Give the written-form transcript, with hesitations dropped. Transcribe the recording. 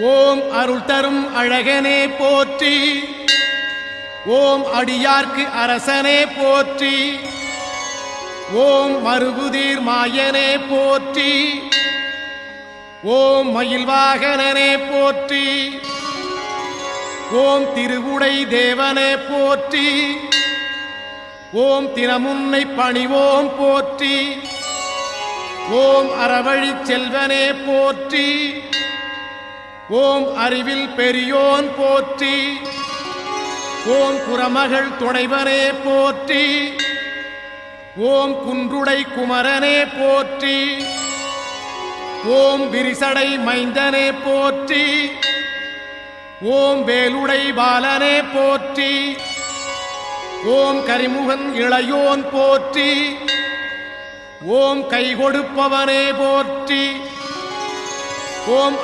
ஓம் அருள் தரும் அழகனே போற்றி. ஓம் அடியார்க்கு அரசனே போற்றி. ஓம் மருகுதீர் மாயனே போற்றி. ஓம் மயில்வாகனனே போற்றி. ஓம் திருவுடை தேவனே போற்றி. ஓம் தினமுன்னை பணிவோம் போற்றி. ஓம் அறவழி செல்வனே போற்றி. ஓம் அறிவில் பெரியோன் போற்றி. ஓம் குரமகள் துணைவனே போற்றி. ஓம் குன்றுடை குமரனே போற்றி. ஓம் விரிசடை மைந்தனே போற்றி. ஓம் வேலுடை பாலனே போற்றி. ஓம் கரிமுகன் இளையோன் போற்றி. ஓம் கை கொடுப்பவனே போற்றி. ஓம்